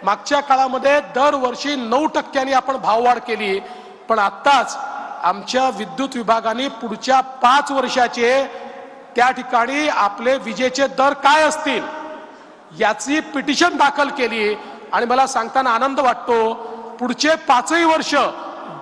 मागच्या काळामध्ये दरवर्षी 9% आपण भाववाढ केली, पण आत्ताच आमच्या विद्युत विभागाने पुढच्या 5 वर्षाचे त्या ठिकाणी आपले विजेचे दर काय असतील याची पिटिशन दाखल केली आणि मला सांगताना आनंद वाटतो पुढचे 5ही वर्ष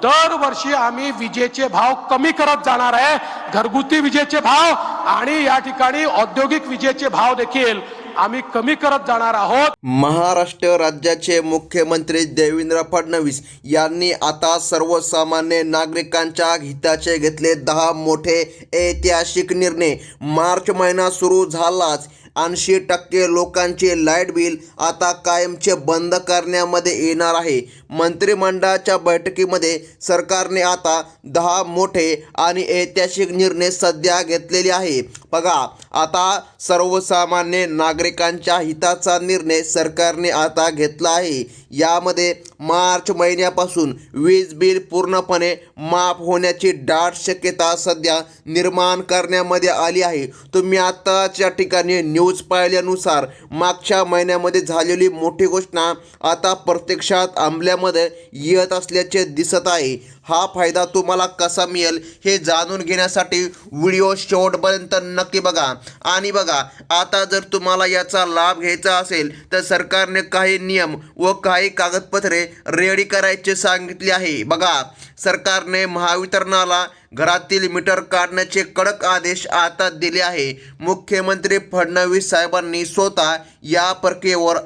दरवर्षी आम्ही विजेचे भाव कमी करत जाणार आहे। घरगुती विजेचे भाव आणि या ठिकाणी औद्योगिक विजेचे भाव देखील आम्ही कमी करत जाणार आहोत। महाराष्ट्र राज्याचे मुख्यमंत्री देवेंद्र फडणवीस यांनी आता सर्वसामान्य नागरिकांच्या हिताचे घेतले 10 मोठे ऐतिहासिक निर्णय। मार्च महिना सुरू झालाच 80% लोकांचे लाईट बिल आता कायमचे बंद करण्यामध्ये येणार आहे। मंत्रिमंडळाच्या बैठकीमध्ये सरकारने आता 10 मोठे आणि ऐतिहासिक निर्णय सध्या घेतलेले आहे। बघा, आता सर्वसामान्य नागरिकांच्या हिताचा निर्णय सरकारने आता घेतला आहे। यामध्ये मार्च महिन्यापासून वीज बिल पूर्णपणे माफ होण्याची दाट शक्यता सध्या निर्माण करण्यामध्ये आली आहे। तुम्ही आताच्या ठिकाणी न्यूज पाहिल्यानुसार मागच्या महिन्यामध्ये झालेली मोठी घोषणा आता प्रत्यक्षात अंमलामध्ये येत असल्याचे दिसत आहे। हा फायदा तुम्हाला कसा मिळेल हे जाणून घेण्यासाठी व्हिडिओ शेवटपर्यंत नक्की बघा। आणि बघा, आता जर तुम्हाला याचा लाभ घ्यायचा असेल तर सरकारने काही नियम व काही कागदपत्रे रेडी करायचे सांगितले आहे। बघा, सरकारने महावितरणाला घरातील मीटर काढण्याचे कडक आदेश आता दिले आहे। मुख्यमंत्री फडणवीस साहेबांनी स्वतः या प्रक्रियेवर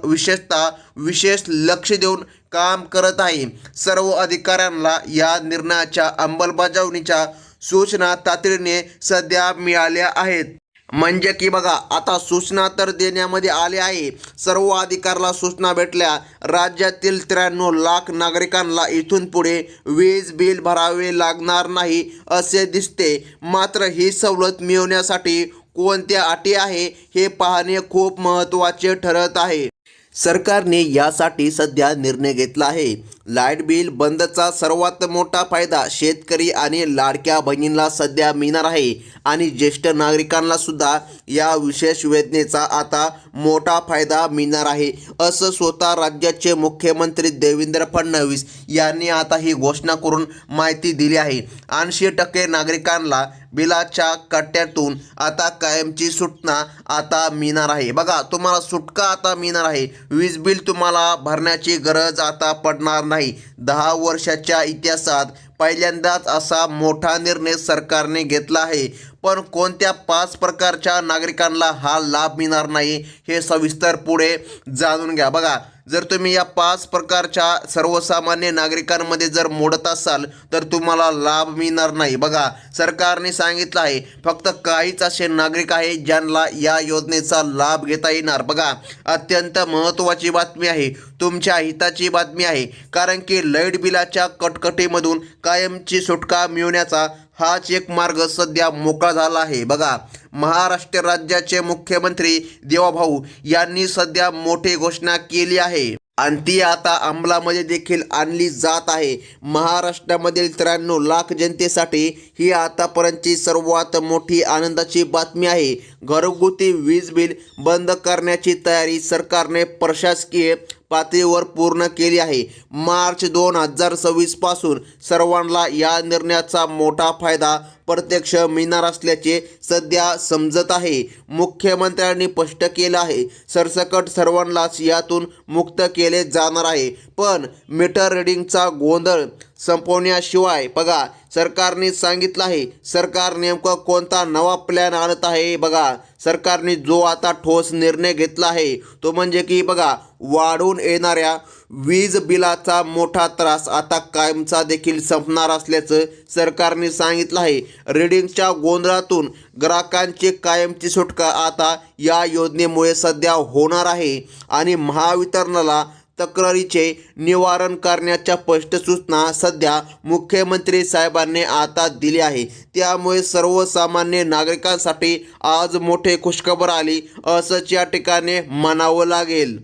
विशेष लक्ष देऊन काम करत आहे। सर्व अधिकाऱ्यांना या निर्णयाच्या अंमलबजावणीच्या सूचना तातडीने सध्या मिळाल्या आहेत। म्हणजे की बघा, आता सूचना तर देण्यामध्ये आले आहे। सर्व अधिकाऱ्याला सूचना भेटल्या। राज्यातील 93 लाख नागरिकांना इथून पुढे वीज बिल भरावे लागणार नाही असे दिसते। मात्र ही सवलत मिळवण्यासाठी कोणत्या अटी आहे हे पाहणे खूप महत्त्वाचे ठरत आहे। सरकारने यासाठी सध्या निर्णय घेतला आहे। लाईट बिल बंदचा सर्वात मोठा फायदा शेतकरी आणि लाडक्या बहिणींना सध्या मिळणार आहे आणि ज्येष्ठ नागरिकांना सुद्धा या विशेष योजनेचा आता मोठा फायदा मिळणार आहे, असं स्वतः राज्याचे मुख्यमंत्री देवेंद्र फडणवीस यांनी आता ही घोषणा करून माहिती दिली आहे। 80% नागरिकांना बिलाच्या कट्ट्यातून आता कायमची सुटका आता मिळणार आहे। बघा, तुम्हाला सुटका आता मिळणार आहे। वीज बिल तुम्हाला भरण्याची गरज आता पडणार नाही। 10 वर्षाच्या इतिहासात पहिल्यांदाच असा मोठा निर्णय सरकारने घेतला आहे। पण कोणत्या 5 प्रकारच्या नागरिकांना हा लाभ मिळणार नाही हे सविस्तर पुढे जाणून घ्या। बघा, जर तुम्ही या 5 प्रकारच्या सर्वसामान्य नागरिकांमध्ये जर मोडत असाल तर तुम्हाला लाभ मिळणार नाही। बघा, सरकारने सांगितलं आहे फक्त काहीच असे नागरिक आहे ज्यांना या योजनेचा लाभ घेता येणार। बघा, अत्यंत महत्त्वाची बातमी आहे, तुमच्या हिताची बातमी आहे, कारण की लाईट बिलाच्या कटकटीमधून कायमची सुटका मिळवण्याचा हाच एक मार्ग सध्या मोकळा झाला आहे। बघा, महाराष्ट्र राज्याचे मुख्यमंत्री देवाभाऊ यांनी सध्या मोठी घोषणा केली आहे आणि ती आता अंमलामध्ये देखील आणली जात आहे। महाराष्ट्रामधील 93 लाख जनतेसाठी ही आतापर्यंतची सर्वात मोठी आनंदाची बातमी आहे। घरगुती वीज बिल बंद करण्याची तयारी सरकारने प्रशासकीय पातळीवर पूर्ण केली आहे। मार्च 2026 पासून सर्वांना या निर्णयाचा मोठा फायदा प्रत्यक्ष मिळणार असल्याचे सध्या समजत आहे। मुख्यमंत्र्यांनी स्पष्ट केलं आहे सरसकट सर्वांनाच यातून मुक्त केले जाणार आहे। पण मीटर रिडिंगचा गोंधळ संपवण्याशिवाय बघा, सरकारने सांगितलं आहे सरकार नेमका कोणता नवा प्लॅन आणत आहे। बघा, सरकारने जो आता ठोस निर्णय घेतला आहे तो म्हणजे की बघा, वाढून येणाऱ्या वीज बिलाचा मोठा त्रास आता कायमचा देखील संपणार असल्याचं सरकारने सांगितलं आहे। रिडिंगच्या गोंधळातून ग्राहकांची कायमची सुटका आता या योजनेमुळे सध्या होणार आहे आणि महावितरणाला तक्रारीचे निवारण करण्याच्या स्पष्ट सूचना सध्या मुख्यमंत्री साहेबांनी आता दिली आहे। त्यामुळे सर्वसामान्य नागरिकांसाठी आज मोठे खुशखबर आली असंच या ठिकाणी म्हणावं लागेल।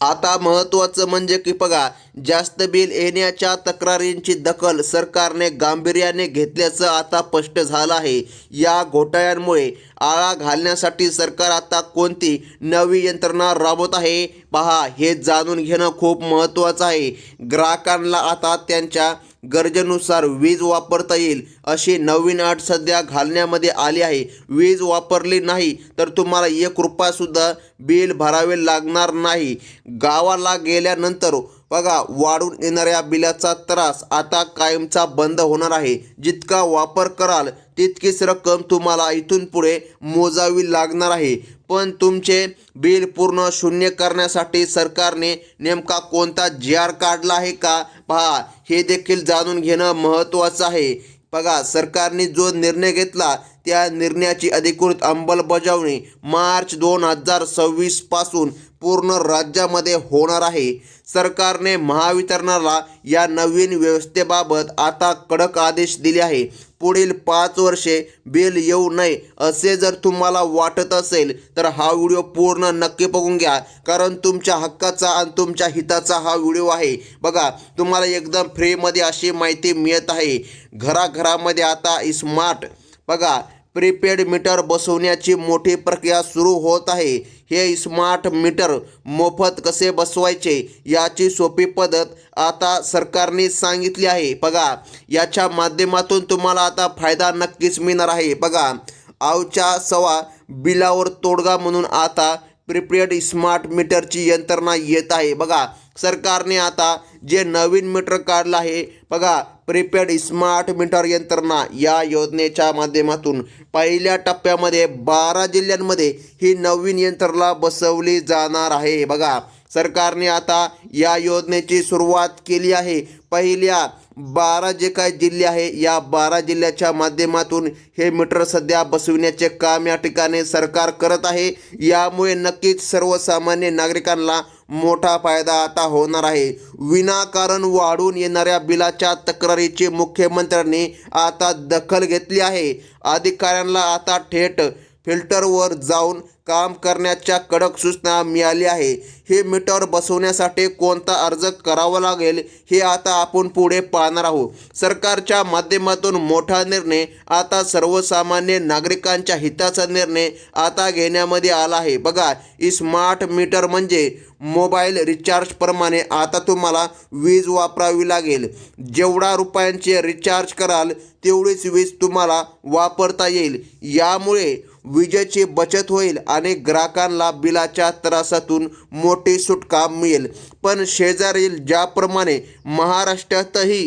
आता महत्त्वाचं म्हणजे की बघा, जास्त बिल येण्याच्या तक्रारींची दखल सरकारने गांभीर्याने घेतल्याचं आता स्पष्ट झालं आहे. या घोटाळ्यांमुळे आळा घालण्यासाठी सरकार आता कोणती नवी यंत्रणा राबवत आहे पहा, हे जाणून घेणं खूप महत्त्वाचं आहे. ग्राहकांना आता त्यांच्या गरजेनुसार वीज वापरता येईल अशी नवीन अट सध्या घालण्यामध्ये आली आहे. वीज वापरली नाही तर तुम्हाला 1 रुपयासुद्धा बिल भरावे लागणार नाही. गावाला गेल्यानंतर बघा, वाढून येणाऱ्या बिलाचा त्रास आता कायमचा बंद होणार आहे. जितका वापर कराल तितकीच रक्कम तुम्हाला इथून पुढे मोजावी लागणार आहे. पण तुमचे बिल पूर्ण शून्य करण्यासाठी सरकारने नेमका कोणता जी.आर काढला आहे का पहा, हे देखील जाणून घेणं महत्त्वाचं आहे. बघा, सरकारने जो निर्णय घेतला त्या निर्णयाची अधिकृत अंमलबजावणी मार्च 2026 पासून पूर्ण राज्यामध्ये होणार आहे. सरकारने महावितरणाला या नवीन व्यवस्थेबाबत आता कडक आदेश दिले आहे. पुढील 5 वर्षे बिल येऊ नये असे जर तुम्हाला वाटत असेल तर हा व्हिडिओ पूर्ण नक्की बघून घ्या, कारण तुमच्या हक्काचा आणि तुमच्या हिताचा हा व्हिडिओ आहे. बघा, तुम्हाला एकदम फ्रीमध्ये अशी माहिती मिळत आहे. घराघरामध्ये आता स्मार्ट बघा प्रीपेड मीटर बसवण्याची मोठी प्रक्रिया सुरू होत आहे. हे स्मार्ट मीटर मोफत कसे बसवायचे याची सोपी पद्धत आता सरकारने सांगितली आहे. बघा, याच्या माध्यमातून तुम्हाला आता फायदा नक्कीच मिळणार आहे. बघा, आवच्या सवा बिलावर तोडगा म्हणून आता प्रीपेड स्मार्ट मीटरची यंत्रणा येत आहे. बघा, सरकारने आता जे नवीन मीटर काढलं आहे बघा, प्रीपेड स्मार्ट मीटर यंत्रणा, या योजनेच्या माध्यमातून पहिल्या टप्प्यामध्ये 12 जिल्ह्यांमध्ये ही नवीन यंत्रणा बसवली जाणार आहे. बघा, सरकारने आता या योजनेची सुरुवात केली आहे. पहिल्या 12 जे काही जिल्हे आहे या 12 जिल्ह्याच्या माध्यमातून हे मीटर सध्या बसविण्याचे काम या ठिकाणी सरकार करत आहे. यामुळे नक्कीच सर्वसामान्य नागरिकांना मोठा फायदा आता होणार आहे. विनाकारण वाढून येणाऱ्या बिलाच्या तक्रारीची मुख्यमंत्र्यांनी आता दखल घेतली आहे. अधिकाऱ्यांना आता थेट फिल्टरवर जाऊन काम करण्याच्या कडक सूचना मिळाल्या आहे. हे मीटर बसवण्यासाठी कोणता अर्ज करावा लागेल हे आता आपण पुढे पाहणार आहोत. सरकारच्या माध्यमातून मोठा निर्णय, आता सर्वसामान्य नागरिकांच्या हिताचा निर्णय आता घेण्यामध्ये आला आहे. बघा, स्मार्ट मीटर म्हणजे मोबाईल रिचार्ज प्रमाणे आता तुम्हाला वीज वापरावी लागेल. जेवढा रुपयांचे रिचार्ज कराल तेवढीच वीज तुम्हाला वापरता येईल. यामुळे विजेची बचत होईल आणि ग्राहकांना बिलाच्या त्रासातून मोठी सुटका मिळेल. पण शेजारील ज्याप्रमाणे महाराष्ट्रातही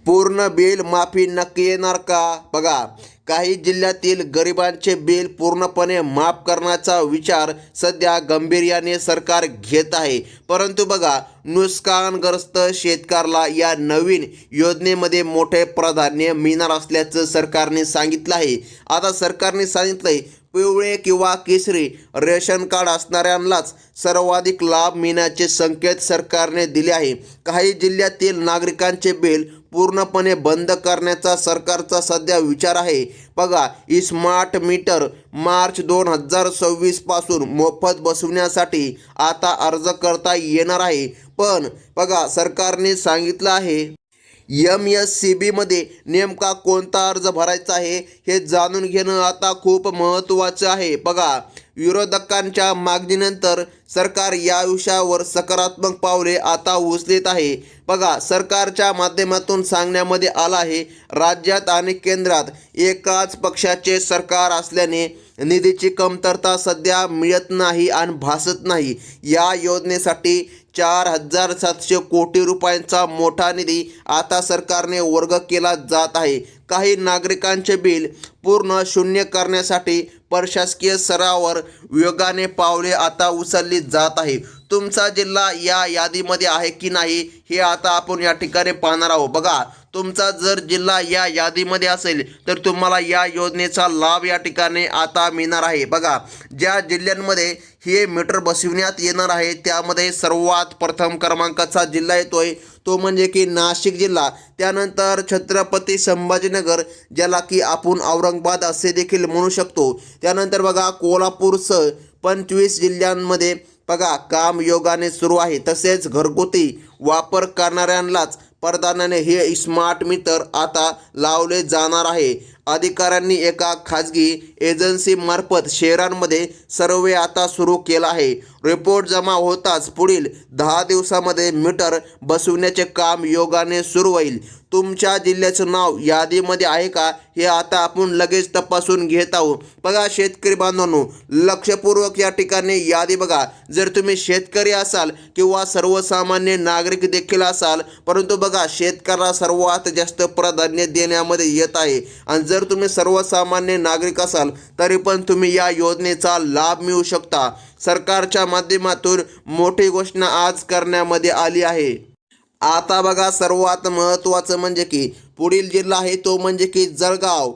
पूर्ण बिल माफी नक्की येणार का? बघा, काही जिल्ह्यातील गरिबांचे बिल पूर्णपणे माफ करण्याचा विचार सध्या गांभीर्याने सरकार घेत आहे. परंतु बघा, नुकसानग्रस्त शेतकऱ्याला या नवीन योजनेमध्ये मोठे प्राधान्य मिळणार असल्याचं सरकारने सांगितलं आहे. आता सरकारने सांगितलंय पिवळे किंवा केशरी रेशन कार्ड असणाऱ्यांनाच सर्वाधिक लाभ मिळण्याचे संकेत सरकारने दिले आहे. काही जिल्ह्यातील नागरिकांचे बिल पूर्णपणे बंद करण्याचा सरकारचा सध्या विचार आहे. बघा, स्मार्ट मीटर मार्च 2026 पासून मोफत बसवण्यासाठी आता अर्ज करता येणार आहे. पण बघा, सरकारने सांगितलं आहे MSCBमध्ये नेमका कोणता अर्ज भरायचा आहे हे जाणून घेणं आता खूप महत्त्वाचं आहे. बघा, विरोधकांच्या मागणीनंतर सरकार या विषयावर सकारात्मक पावले आता उचलत आहे. बघा, सरकारच्या माध्यमातून सांगण्यामध्ये आलं आहे, राज्यात आणि केंद्रात एकाच पक्षाचे सरकार असल्याने निधीची कमतरता सध्या मिळत नाही आणि भासत नाही. या योजनेसाठी 4700 कोटी रुपयांचा मोठा निधी आता सरकारने वर्ग केला जात आहे. काही नागरिकांचे बिल पूर्ण शून्य करण्यासाठी प्रशासकीय स्तरावर वेगाने पावले आता उचलली जात आहे. तुमचा जिल्हा या यादीमध्ये आहे की नाही हे आता आपण या ठिकाणी पाहणार आहोत. बघा, तुमचा जर जिल्हा या यादीमध्ये असेल तर तुम्हाला या योजनेचा लाभ या ठिकाणी आता मिळणार आहे. बघा, ज्या जिल्ह्यांमध्ये हे मीटर बसविण्यात येणार आहे त्यामध्ये सर्वात प्रथम क्रमांकाचा जिल्हा येतोय तो म्हणजे की नाशिक जिल्हा. त्यानंतर छत्रपती संभाजीनगर, ज्याला की आपण औरंगाबाद असे देखील म्हणू शकतो. त्यानंतर बघा, कोल्हापूरसह 25 जिल्ह्यांमध्ये बघा काम योगाने सुरू आहे. तसेच घरगुती वापर करणाऱ्यांनाच प्रधानाने हे स्मार्ट मीटर आता लावले जाणार आहे. अधिकाऱ्यांनी एका खाजगी एजन्सीमार्फत शहरांमध्ये सर्वे आता सुरू केला आहे. रिपोर्ट जमा होताच पुढील 10 दिवसामध्ये मीटर बसवण्याचे काम योगाने सुरू होईल. तुमच्या जिल्ह्याचं नाव यादीमध्ये आहे का हे आता आपण लगेच तपासून घेत आहोत. बघा शेतकरी बांधवांनो, लक्षपूर्वक या ठिकाणी यादी बघा. जर तुम्ही शेतकरी असाल किंवा सर्वसामान्य नागरिक देखील असाल, परंतु बघा शेतकऱ्याला सर्वात जास्त प्राधान्य देण्यामध्ये येत आहे. आणि जर तुम्ही सर्वसामान्य नागरिक असाल तरी पण तुम्ही या योजनेचा लाभ मिळू शकता. सरकारच्या माध्यमातून मोठी घोषणा आज करण्यामध्ये आली आहे. आता बघा सर्वात महत्त्वाचं म्हणजे की पुढील जिल्हा आहे तो म्हणजे की जळगाव,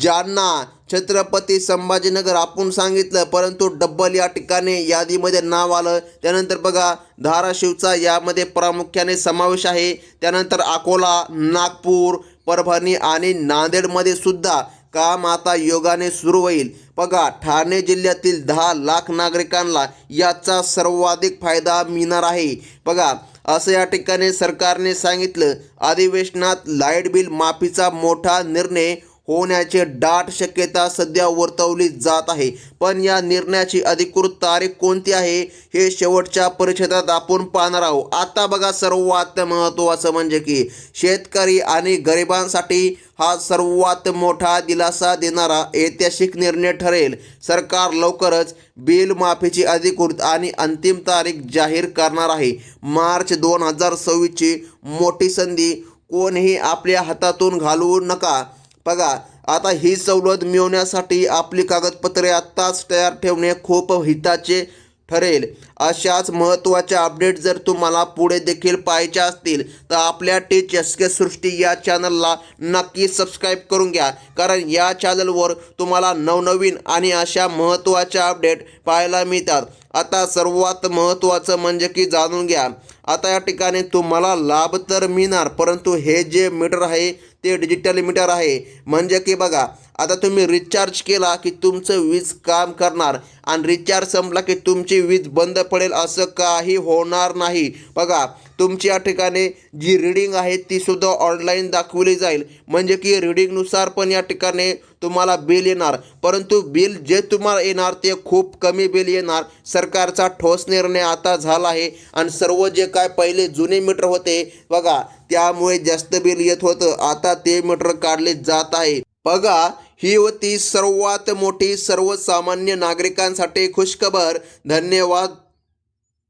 जालना, छत्रपती संभाजीनगर आपण सांगितलं, परंतु डब्बल या ठिकाणी यादीमध्ये नाव आलं. त्यानंतर बघा धाराशिवचा यामध्ये प्रामुख्याने समावेश आहे. त्यानंतर अकोला, नागपूर, परभणी आणि नांदेडमध्ये सुद्धा काम आता योगाने सुरू होईल. बघा ठाणे जिल्ह्यातील 10 लाख नागरिकांना याचा सर्वाधिक फायदा मिळणार आहे. बघा असं या ठिकाणी सरकारने सांगितलं. अधिवेशनात लाईट बिल माफीचा मोठा निर्णय होण्याची दाट शक्यता सध्या वर्तवली जात आहे. पण या निर्णयाची अधिकृत तारीख कोणती आहे हे शेवटच्या परिषदेत आपण पाहणार आहोत. आता बघा सर्वात महत्त्वाचं म्हणजे की शेतकरी आणि गरिबांसाठी हा सर्वात मोठा दिलासा देणारा ऐतिहासिक निर्णय ठरेल. सरकार लवकरच बिल माफीची अधिकृत आणि अंतिम तारीख जाहीर करणार आहे. मार्च 2026ची मोठी संधी कोणीही आपल्या हातातून घालवू नका. बघा आता ही सवलत मिळवण्यासाठी आपली कागदपत्रे आत्ताच तयार ठेवणे खूप हिताचे ठरेल. अशाच महत्त्वाच्या अपडेट जर तुम्हाला पुढे देखील पाहायच्या असतील तर आपल्या टीचर्स सृष्टी या चॅनलला नक्की सबस्क्राईब करून घ्या, कारण या चॅनलवर तुम्हाला नवनवीन आणि अशा महत्त्वाच्या अपडेट पाहायला मिळतात. आता सर्वात महत्त्वाचं म्हणजे की जाणून घ्या. आता या ठिकाणी तुम्हाला लाभ तर मिळणार, परंतु हे जे मीटर आहे ते डिजिटल मीटर आहे. म्हणजे की बघा आता तुम्ही रिचार्ज केला की तुमचं वीज काम करणार आणि रिचार्ज संपला की तुमची वीज बंद पडेल असं काही होणार नाही. बघा तुमची या ठिकाणी जी रीडिंग आहे ती सुद्धा ऑनलाईन दाखवली जाईल. म्हणजे की रीडिंगनुसार पण या ठिकाणी तुम्हाला बिल येणार, परंतु बिल जे तुम्हाला येणार ते खूप कमी बिल येणार. सरकारचा ठोस निर्णय आता झाला आहे आणि सर्व जे काय पहिले जुने मीटर होते बघा त्यामुळे जास्त बिल येत होतं, आता ते मीटर काढले जात आहे. बघा ही होती सर्वात मोठी सर्वसामान्य नागरिकांसाठी खुशखबर. धन्यवाद.